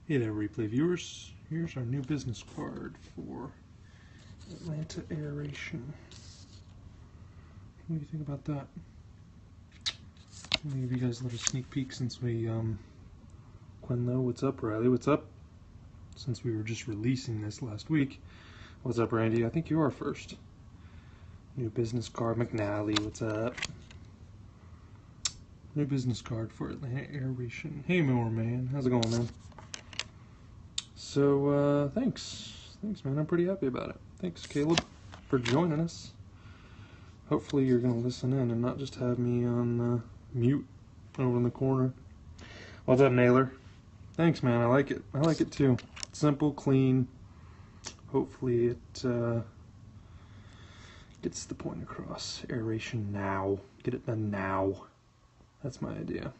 Hey there, replay viewers. Here's our new business card for Atlanta Aeration. What do you think about that? Let me give you guys a little sneak peek since we, Quenlo, what's up? Riley, what's up? Since we were just releasing this last week. What's up, Randy? I think you are first. New business card, McNally, what's up? New business card for Atlanta Aeration. Hey, Mower Man, how's it going, man? So, thanks, man. I'm pretty happy about it. Thanks, Caleb, for joining us. Hopefully you're going to listen in and not just have me on mute over in the corner. What's up, Naylor? Thanks, man. I like it. I like it, too. Simple, clean. Hopefully it gets the point across. Aeration now. Get it done now. That's my idea.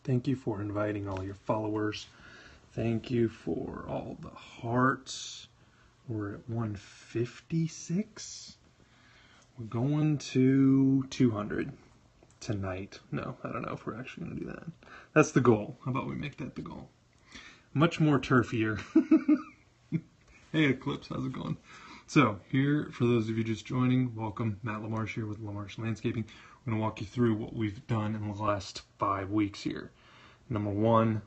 Thank you for inviting all your followers. Thank you for all the hearts. We're at 156. We're going to 200 tonight. No, I don't know if we're actually going to do that. That's the goal. How about we make that the goal? Much more turfier. Hey, Eclipse, how's it going? So, here, for those of you just joining, welcome. Matt LaMarche here with LaMarche Landscaping. We're going to walk you through what we've done in the last 5 weeks here. Number 1,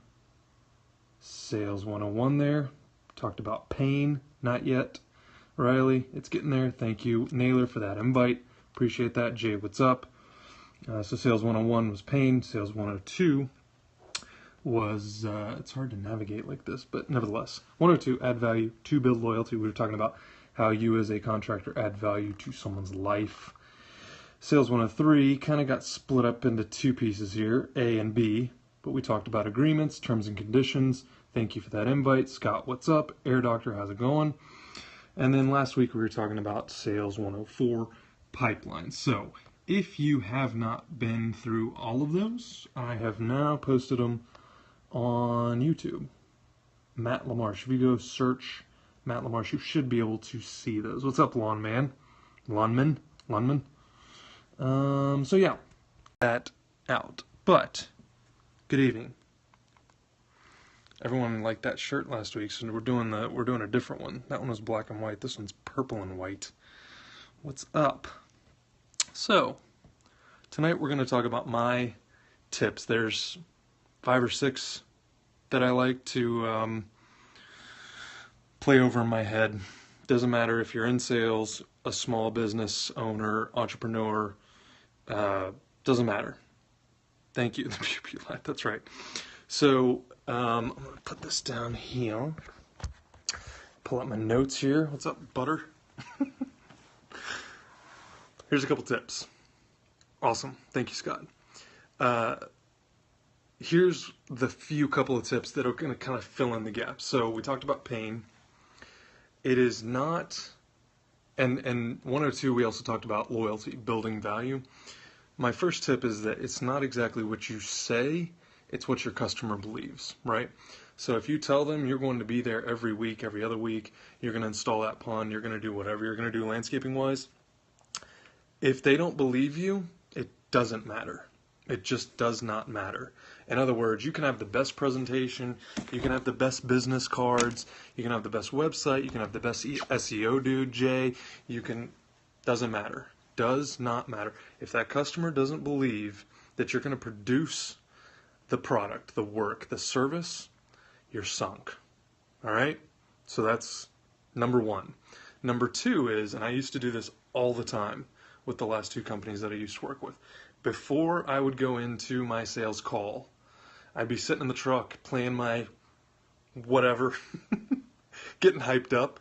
Sales 101 there. Talked about pain, not yet. Riley, it's getting there. Thank you, Naylor, for that invite. Appreciate that. Jay, what's up? So Sales 101 was pain. Sales 102 was, it's hard to navigate like this, but nevertheless. 102, add value to build loyalty. We were talking about how you as a contractor add value to someone's life. Sales 103 kind of got split up into 2 pieces here, A and B. But we talked about agreements, terms and conditions. Thank you for that invite. Scott, what's up? Air Doctor, how's it going? And then last week we were talking about Sales 104 pipelines. So if you have not been through all of those, I have now posted them on YouTube. Matt LaMarche. If you go search Matt LaMarche, you should be able to see those. What's up, Lawn Man? Lawnman? So yeah, that out. But good evening. Everyone liked that shirt last week, so we're doing a different one. That one was black and white. This one's purple and white. What's up? So tonight we're going to talk about my tips. There's 5 or 6 that I like to play over in my head. Doesn't matter if you're in sales, a small business owner, entrepreneur. Doesn't matter. Thank you, the Pew Pew Light. That's right. So I'm going to put this down here. Pull out my notes here. What's up, Butter? Here's a couple tips. Awesome. Thank you, Scott. Here's the couple of tips that are going to kind of fill in the gaps. So we talked about pain. It is not, and 102 we also talked about loyalty, building value. My first tip is that it's not exactly what you say, it's what your customer believes, right? So if you tell them you're going to be there every week, every other week, you're going to install that pond, you're going to do whatever you're going to do landscaping-wise, if they don't believe you, it doesn't matter. It just does not matter. In other words, you can have the best presentation, you can have the best business cards, you can have the best website, you can have the best SEO dude, Jay, doesn't matter. Does not matter. If that customer doesn't believe that you're going to produce the product, the work, the service, you're sunk. All right? So that's number 1. Number 2 is, and I used to do this all the time with the last 2 companies that I used to work with. Before I would go into my sales call, I'd be sitting in the truck playing my whatever, getting hyped up.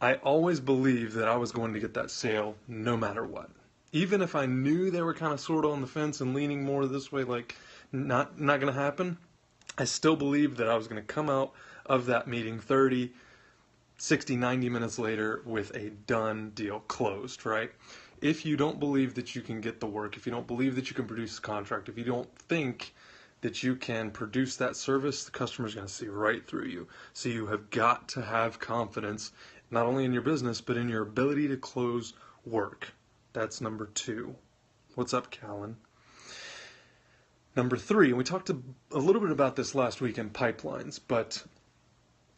I always believed that I was going to get that sale no matter what. Even if I knew they were kind of sort of on the fence and leaning more this way, like not going to happen, I still believed that I was going to come out of that meeting 30, 60, 90 minutes later with a done deal closed, right? If you don't believe that you can get the work, if you don't believe that you can produce a contract, if you don't think that you can produce that service, the customer's going to see right through you. So you have got to have confidence, not only in your business, but in your ability to close work. That's number 2. What's up, Callan? Number 3, and we talked a little bit about this last week in pipelines, but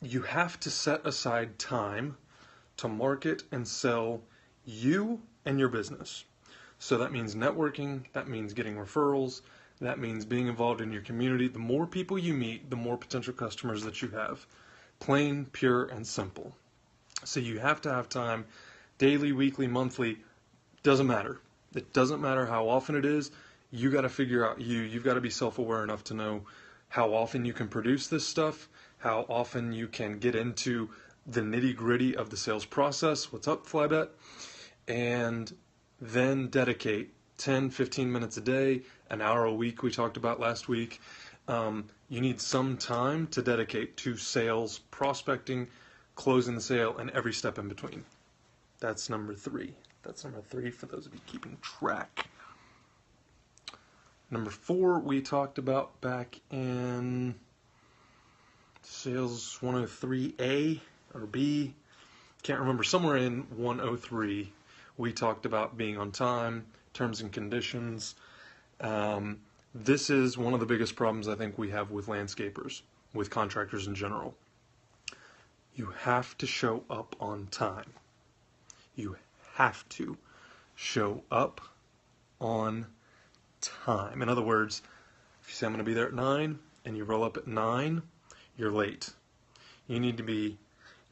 you have to set aside time to market and sell you and your business. So that means networking, that means getting referrals, that means being involved in your community. The more people you meet, the more potential customers that you have. Plain, pure, and simple. So you have to have time, daily, weekly, monthly, doesn't matter. It doesn't matter how often it is. You got to figure out you've got to be self-aware enough to know how often you can produce this stuff, how often you can get into the nitty-gritty of the sales process. What's up, Flybet? And then dedicate 10, 15 minutes a day, an hour a week we talked about last week. You need some time to dedicate to sales, prospecting, closing the sale, and every step in between. That's number 3. That's number 3 for those of you keeping track. Number 4 we talked about back in Sales 103A or B. Can't remember. Somewhere in 103 we talked about being on time, terms and conditions. This is one of the biggest problems I think we have with landscapers, with contractors in general. You have to show up on time. You have to show up on time. In other words, if you say I'm going to be there at 9 and you roll up at 9, you're late. You need to be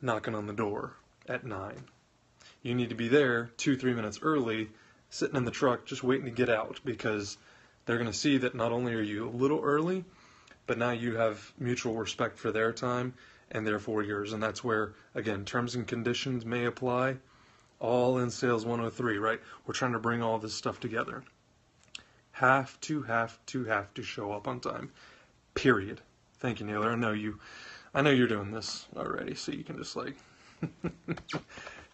knocking on the door at 9. You need to be there 2-3 minutes early, sitting in the truck just waiting to get out, because they're going to see that not only are you a little early, but now you have mutual respect for their time and therefore yours. And that's where, again, terms and conditions may apply, all in Sales 103, right? We're trying to bring all this stuff together. Have to show up on time. Period. Thank you, Naylor. I know you're doing this already, so you can just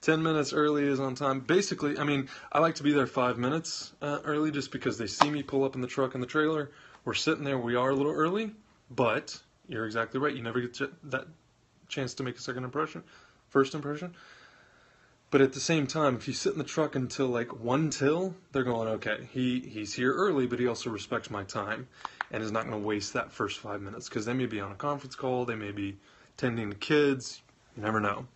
10 minutes early is on time. Basically, I mean, I like to be there 5 minutes early just because they see me pull up in the truck and the trailer. We're sitting there. We are a little early, but you're exactly right. You never get that chance to make a first impression. But at the same time, if you sit in the truck until 1 till, they're going, okay, he's here early, but he also respects my time and is not going to waste that first 5 minutes, because they may be on a conference call, they may be tending to kids, you never know.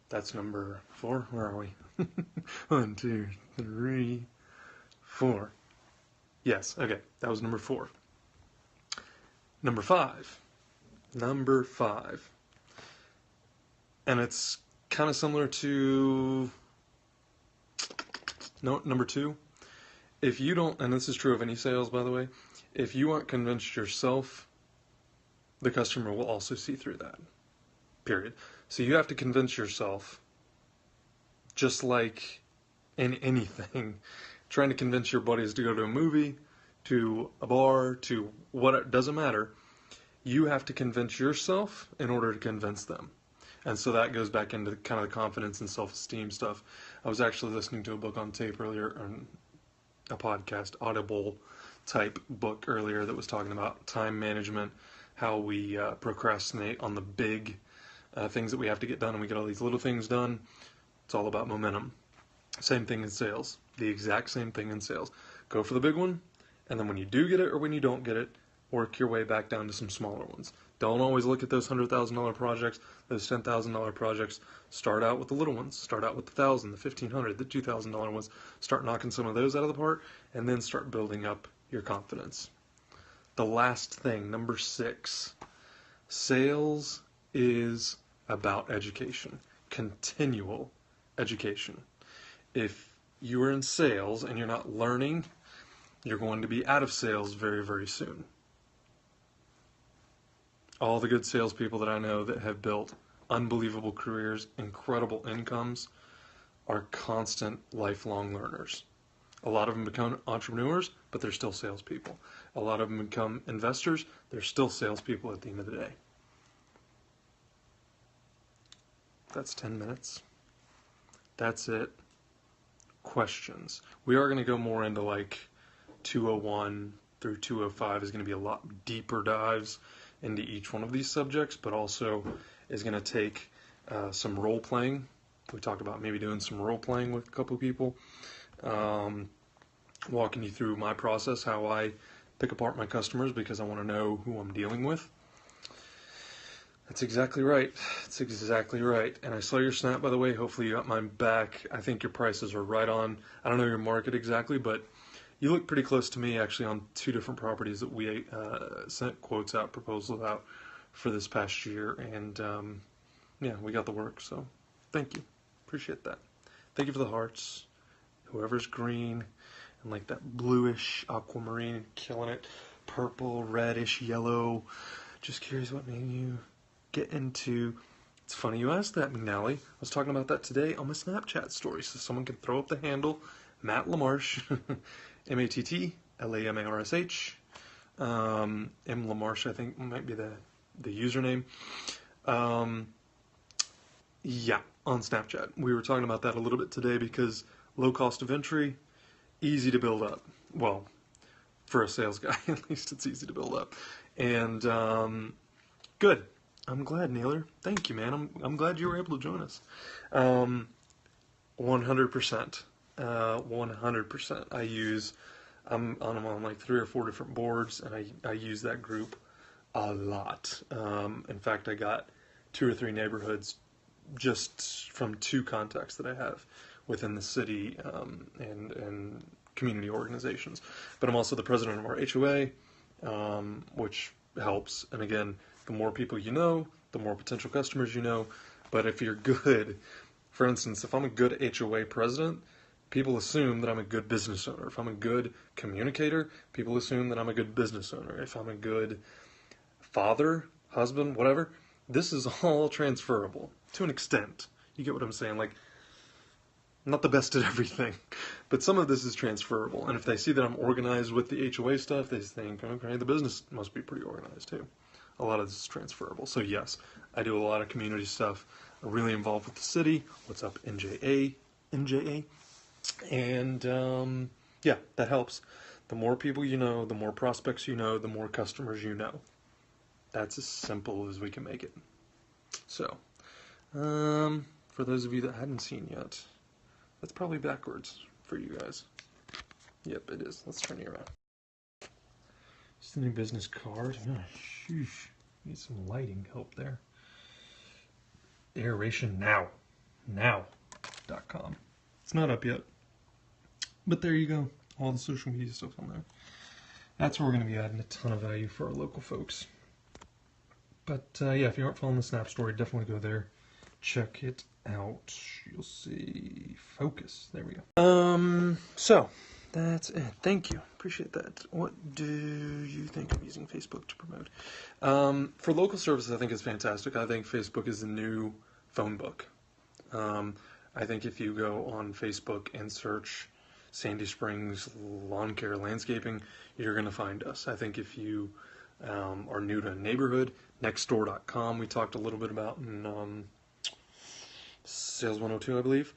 That's number 4. Where are we? 1, 2, 3, 4. Yes, okay, that was number 4. Number 5. And it's kind of similar to number 2. If you don't, and this is true of any sales, by the way, if you aren't convinced yourself, the customer will also see through that. Period. So you have to convince yourself, just like in anything, trying to convince your buddies to go to a movie, to a bar, to what, it doesn't matter. You have to convince yourself in order to convince them. And so that goes back into kind of the confidence and self-esteem stuff. I was actually listening to a book on tape earlier, on a podcast, Audible type book earlier, that was talking about time management, how we procrastinate on the big things that we have to get done, and we get all these little things done. It's all about momentum. Same thing in sales. The exact same thing in sales. Go for the big one, and then when you do get it or when you don't get it, work your way back down to some smaller ones. Don't always look at those $100,000 projects, those $10,000 projects. Start out with the little ones. Start out with the $1,000, the $1,500, the $2,000 ones. Start knocking some of those out of the park, and then start building up your confidence. The last thing, number 6. Sales is about education. Continual education. If you are in sales and you're not learning, you're going to be out of sales very, very soon. All the good salespeople that I know that have built unbelievable careers, incredible incomes, are constant lifelong learners. A lot of them become entrepreneurs, but they're still salespeople. A lot of them become investors, they're still salespeople at the end of the day. That's 10 minutes. That's it. Questions. We are going to go more into 201 through 205 is going to be a lot deeper dives into each one of these subjects, but also is going to take some role playing. We talked about maybe doing some role playing with a couple of people, walking you through my process, how I pick apart my customers because I want to know who I'm dealing with. That's exactly right. That's exactly right. And I saw your snap, by the way. Hopefully you got mine back. I think your prices are right on. I don't know your market exactly, but you look pretty close to me actually on 2 different properties that we sent quotes out, proposals out for this past year. And yeah, we got the work. So thank you. Appreciate that. Thank you for the hearts. Whoever's green and like that bluish aquamarine, killing it. Purple, reddish, yellow. Just curious what made you get into. It's funny you asked that, McNally. I was talking about that today on my Snapchat story, so someone can throw up the handle, Matt LaMarche, MattLamarsh. M LaMarche, I think, might be the username. Yeah, on Snapchat. We were talking about that a little bit today because low cost of entry, easy to build up. Well, for a sales guy, at least it's easy to build up. And good. I'm glad, Naylor. Thank you, man. I'm glad you were able to join us. 100%. 100%. I'm on like 3 or 4 different boards, and I use that group a lot. In fact, I got 2 or 3 neighborhoods just from 2 contacts that I have within the city and community organizations. But I'm also the president of our HOA, which helps. And again, the more people you know, the more potential customers you know. But if you're good, for instance, if I'm a good HOA president, people assume that I'm a good business owner. If I'm a good communicator, people assume that I'm a good business owner. If I'm a good father, husband, whatever, this is all transferable to an extent. You get what I'm saying? Like, I'm not the best at everything, but some of this is transferable. And if they see that I'm organized with the HOA stuff, they think, okay, the business must be pretty organized too. A lot of this is transferable. So yes, I do a lot of community stuff. I'm really involved with the city. What's up, NJA? And yeah, that helps. The more people you know, the more prospects you know, the more customers you know. That's as simple as we can make it. So, for those of you that hadn't seen yet, that's probably backwards for you guys. Yep, it is. Let's turn you around. It's the new business card. Oh, sheesh. Need some lighting help there. Aeration now.com. It's not up yet. But there you go. All the social media stuff on there. That's where we're going to be adding a ton of value for our local folks. But yeah, if you aren't following the Snap Story, definitely go there. Check it out. You'll see focus. There we go. So that's it. Thank you. Appreciate that. What do you think of using Facebook to promote? For local services, I think it's fantastic. I think Facebook is the new phone book. I think if you go on Facebook and search Sandy Springs lawn care landscaping, you're going to find us. I think if you are new to a neighborhood, nextdoor.com we talked a little bit about in Sales 102, I believe.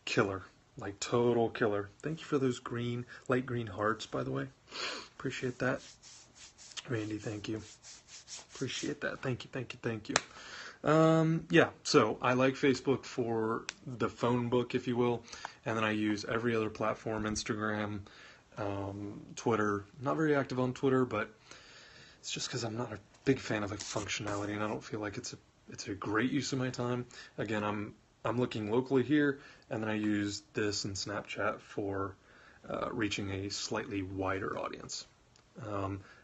Killer. Like total killer. Thank you for those light green hearts, by the way. Appreciate that. Randy, thank you. Appreciate that. Thank you. Yeah, so I like Facebook for the phone book, if you will, and then I use every other platform, Instagram, Twitter. Not very active on Twitter, but it's just because I'm not a big fan of the functionality, and I don't feel like it's a great use of my time. Again, I'm looking locally here, and then I use this and Snapchat for reaching a slightly wider audience.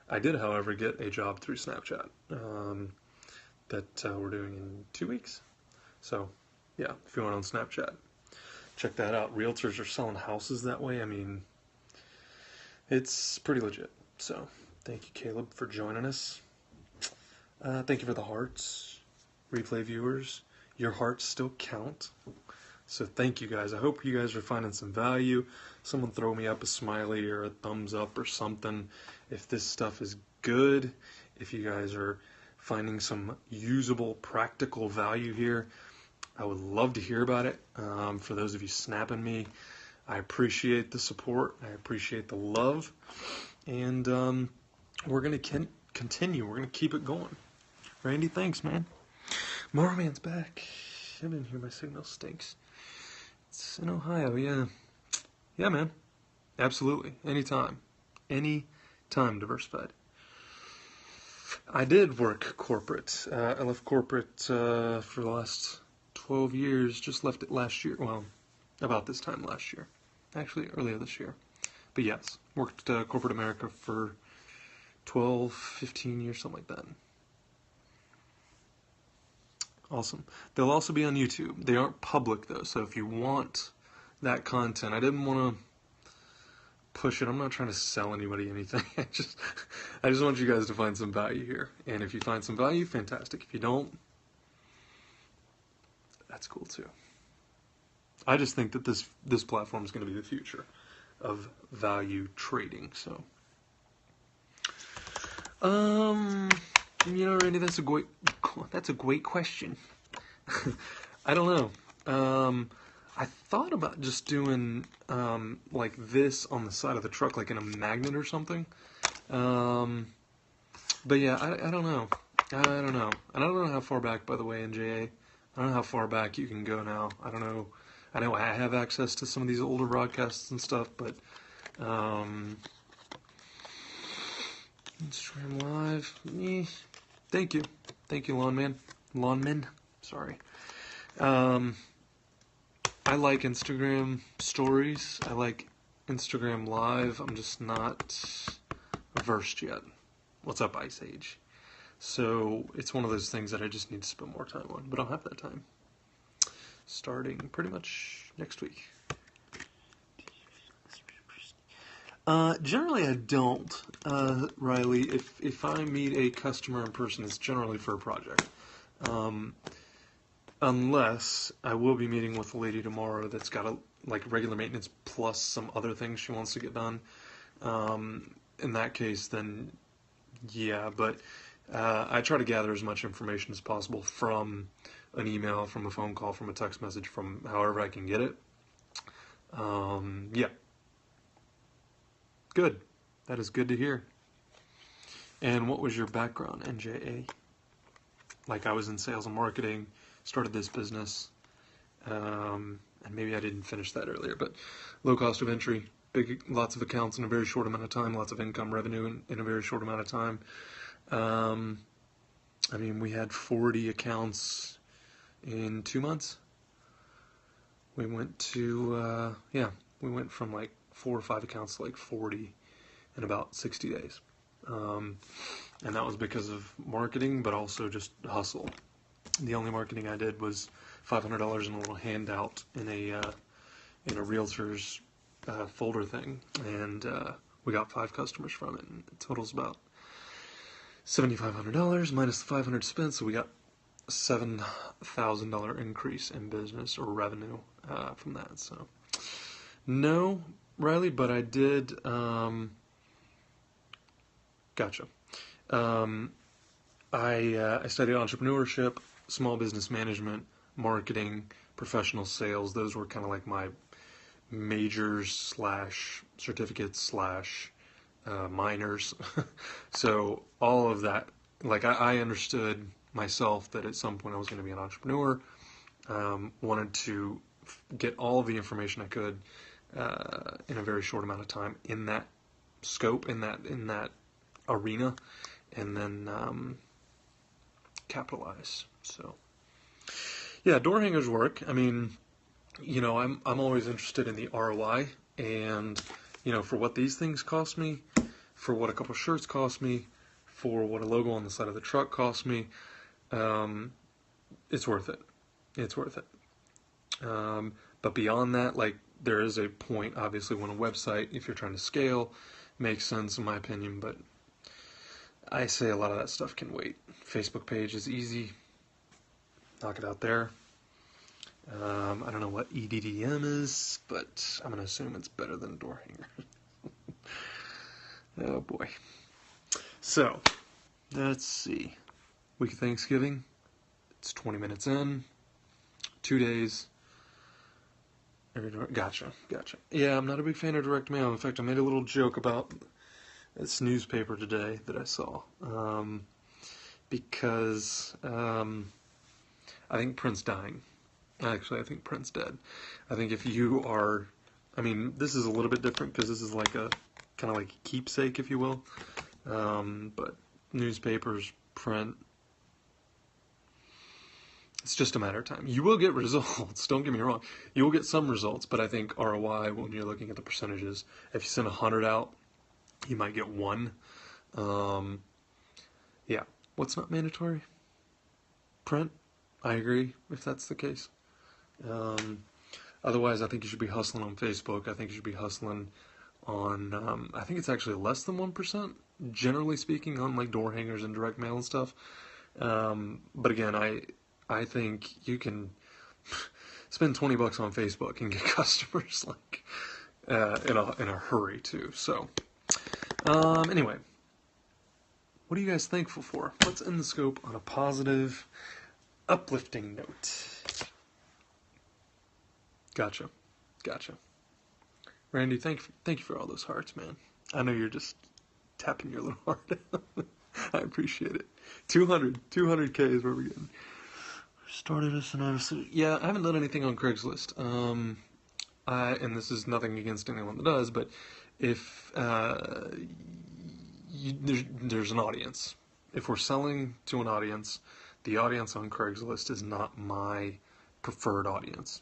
I did, however, get a job through Snapchat that we're doing in 2 weeks. So, yeah, if you want on Snapchat, check that out. Realtors are selling houses that way. I mean, it's pretty legit. So, thank you, Caleb, for joining us. Thank you for the hearts, replay viewers. Your hearts still count. So thank you guys. I hope you guys are finding some value. Someone throw me up a smiley or a thumbs up or something if this stuff is good. If you guys are finding some usable, practical value here, I would love to hear about it. For those of you snapping me, I appreciate the support. I appreciate the love. And we're going to continue. We're going to keep it going. Randy, thanks, man. Moorman's back. I've been here. My signal stinks. It's in Ohio, yeah. Yeah, man. Absolutely. Anytime. Anytime. Time diversified. I did work corporate. I left corporate for the last 12 years. Just left it last year. Well, about this time last year. Actually, earlier this year. But yes, worked corporate America for 12, 15 years, something like that. Awesome. They'll also be on YouTube. They aren't public, though, so if you want that content, I didn't want to push it. I'm not trying to sell anybody anything. I just want you guys to find some value here. And if you find some value, fantastic. If you don't, that's cool too. I just think that this platform is going to be the future of value trading. So, Randy, that's a great question. I don't know. I thought about just doing like this on the side of the truck, like in a magnet or something. But yeah, I don't know. I don't know. And I don't know how far back, by the way, NJA. I don't know how far back you can go now. I don't know. I know I have access to some of these older broadcasts and stuff, but Instagram Live. Thank you, Lawnman. Sorry. I like Instagram stories. I like Instagram Live. I'm just not versed yet. What's up, Ice Age? So it's one of those things that I just need to spend more time on, but I'll have that time starting pretty much next week. Generally I don't, Riley. If I meet a customer in person, it's generally for a project. Unless I will be meeting with a lady tomorrow that's got regular maintenance plus some other things she wants to get done. In that case, then yeah, but I try to gather as much information as possible from an email, from a phone call, from a text message, from however I can get it. Yeah. Good. That is good to hear. And what was your background, NJA? Like, I was in sales and marketing, started this business, and maybe I didn't finish that earlier, but low cost of entry, lots of accounts in a very short amount of time, lots of income revenue in a very short amount of time. I mean, we had 40 accounts in 2 months. We went to, we went from like 4 or 5 accounts to like 40 in about 60 days. And that was because of marketing, but also just hustle. The only marketing I did was $500 in a little handout in a realtor's folder thing, and we got 5 customers from it. And it totals about $7,500 minus the 500 spent, so we got a $7,000 increase in business or revenue from that. So no, Riley, but I did. Gotcha. I studied entrepreneurship, small business management, marketing, professional sales. Those were kind of like my majors / certificates / minors. So all of that, like I understood myself that at some point I was going to be an entrepreneur. Wanted to get all of the information I could in a very short amount of time in that scope, in that arena, and then capitalize. So yeah, door hangers work. I mean, I'm always interested in the ROI, and for what these things cost me, for what a couple shirts cost me, for what a logo on the side of the truck cost me, it's worth it. It's worth it. But beyond that, like, there is a point, obviously, when a website, if you're trying to scale, makes sense in my opinion, but I say a lot of that stuff can wait. Facebook page is easy. Knock it out there. I don't know what EDDM is, but I'm going to assume it's better than a door hanger. Oh boy. So, let's see. Week of Thanksgiving. It's 20 minutes in. 2 days. Gotcha. Yeah, I'm not a big fan of direct mail. In fact, I made a little joke about this newspaper today that I saw. Because I think Prince dying. Actually, I think Prince dead. I think if you are, I mean, this is a little bit different because this is like a kind of like a keepsake, if you will. But newspapers, print, it's just a matter of time. You will get results, don't get me wrong. You will get some results, but I think ROI, when you're looking at the percentages, if you send 100 out, you might get 1. Yeah, what's not mandatory? Print, I agree, if that's the case. Otherwise, I think you should be hustling on Facebook. I think you should be hustling on, I think it's actually less than 1%, generally speaking, on like door hangers and direct mail and stuff. But again, I think you can spend 20 bucks on Facebook and get customers like in a hurry too. So anyway, what are you guys thankful for? Let's end the scope on a positive, uplifting note. Gotcha. Randy, thank you for all those hearts, man. I know you're just tapping your little heart. I appreciate it. 200K is where we're getting. Started us and yeah, I haven't done anything on Craigslist. And this is nothing against anyone that does, but if there's an audience. If we're selling to an audience, the audience on Craigslist is not my preferred audience.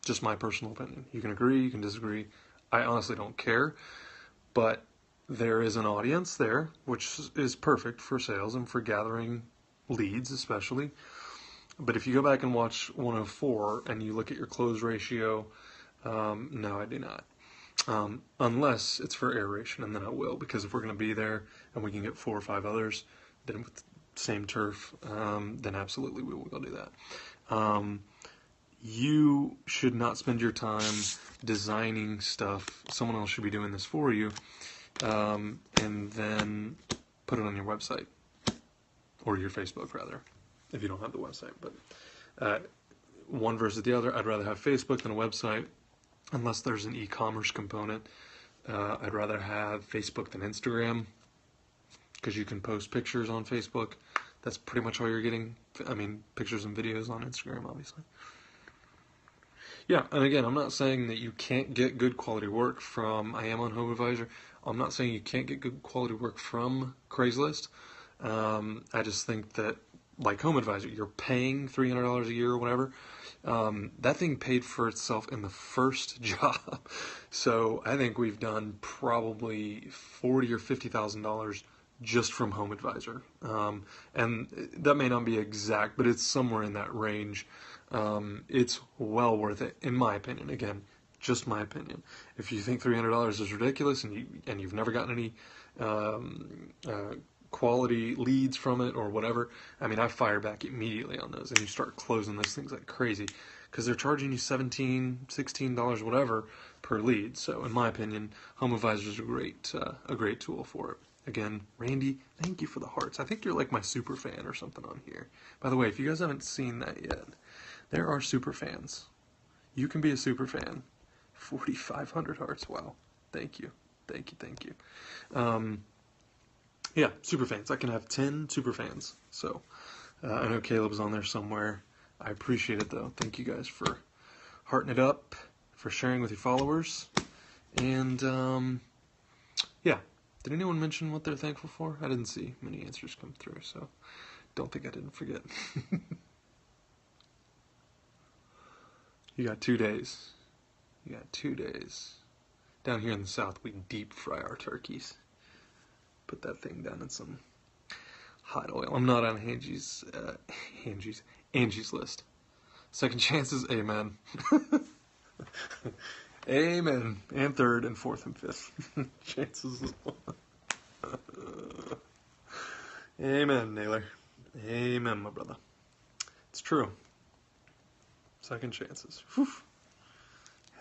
Just my personal opinion. You can agree, you can disagree. I honestly don't care, but there is an audience there, which is perfect for sales and for gathering leads, especially. But if you go back and watch 104 and you look at your close ratio, no, I do not. Unless it's for aeration, and then I will, because if we're going to be there and we can get 4 or 5 others, then with the same turf, then absolutely we will go do that. You should not spend your time designing stuff. Someone else should be doing this for you, and then put it on your website, or your Facebook, rather, if you don't have the website. But one versus the other, I'd rather have Facebook than a website, unless there's an e-commerce component. I'd rather have Facebook than Instagram, because you can post pictures on Facebook. That's pretty much all you're getting. I mean, pictures and videos on Instagram, obviously. Yeah, and again, I'm not saying that you can't get good quality work from, I am on HomeAdvisor. I'm not saying you can't get good quality work from Craigslist. I just think that, like HomeAdvisor, you're paying $300 a year or whatever. That thing paid for itself in the first job. So I think we've done probably $40,000 or $50,000 just from HomeAdvisor. And that may not be exact, but it's somewhere in that range. It's well worth it, in my opinion. Again, just my opinion. If you think $300 is ridiculous and you've never gotten any quality leads from it or whatever, I mean, I fire back immediately on those, and you start closing those things like crazy, because they're charging you $17, $16, whatever per lead. So in my opinion, HomeAdvisor is a great tool for it. Again, Randy, thank you for the hearts. I think you're like my super fan or something on here. By the way, if you guys haven't seen that yet, there are super fans. You can be a super fan. 4,500 hearts. Wow. Thank you. Yeah, super fans. I can have 10 super fans. So I know Caleb's on there somewhere. I appreciate it, though. Thank you guys for hearting it up, for sharing with your followers. And yeah. Did anyone mention what they're thankful for? I didn't see many answers come through, so don't think I didn't forget. You got 2 days. Down here in the South, we deep fry our turkeys. Put that thing down in some hot oil. I'm not on Angie's list. Second chances, amen. Amen. And third and fourth and fifth chances as well. Amen, Naylor. Amen, my brother. It's true. Second chances. Whew.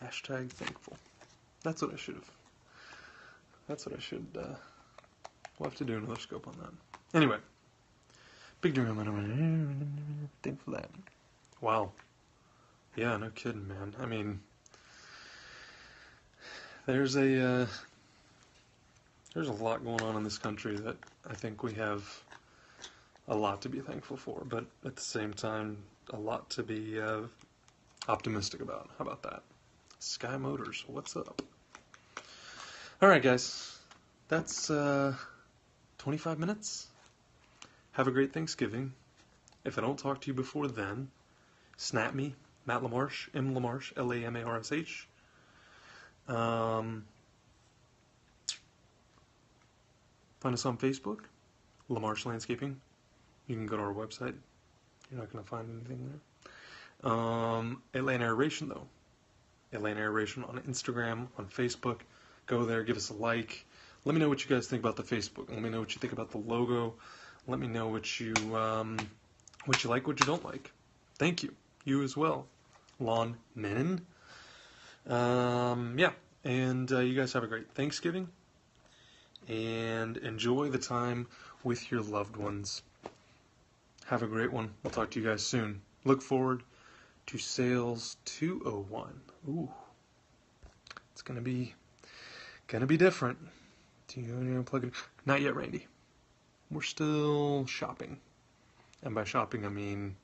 Hashtag thankful. That's what I should have. We'll have to do another scope on that. Anyway. Big dream. Thankful for that. Wow. Yeah, no kidding, man. I mean, there's a lot going on in this country that I think we have a lot to be thankful for, but at the same time, a lot to be optimistic about. How about that? Sky Motors, what's up? Alright, guys. That's 25 minutes. Have a great Thanksgiving. If I don't talk to you before then, snap me, Matt LaMarche, M. LaMarche, LaMarsh. Find us on Facebook, LaMarche Landscaping. You can go to our website. You're not going to find anything there. Atlanta Aeration, though. Atlanta Aeration on Instagram, on Facebook. Go there, give us a like. Let me know what you guys think about the Facebook. Let me know what you think about the logo. Let me know what you like, what you don't like. Thank you. You as well. Lawn men. Yeah. And you guys have a great Thanksgiving. And enjoy the time with your loved ones. Have a great one. I'll talk to you guys soon. Look forward to Sales 201. Ooh. It's gonna be different. Do you plug it? Not yet, Randy. We're still shopping. And by shopping, I mean,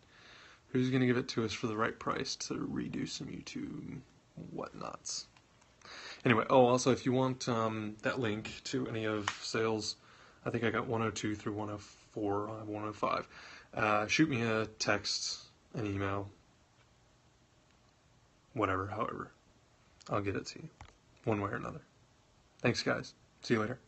who's going to give it to us for the right price to redo some YouTube whatnots? Anyway, also, if you want that link to any of sales, I think I got 102 through 104, 105. Shoot me a text, an email, whatever, however. I'll get it to you, one way or another. Thanks, guys. See you later.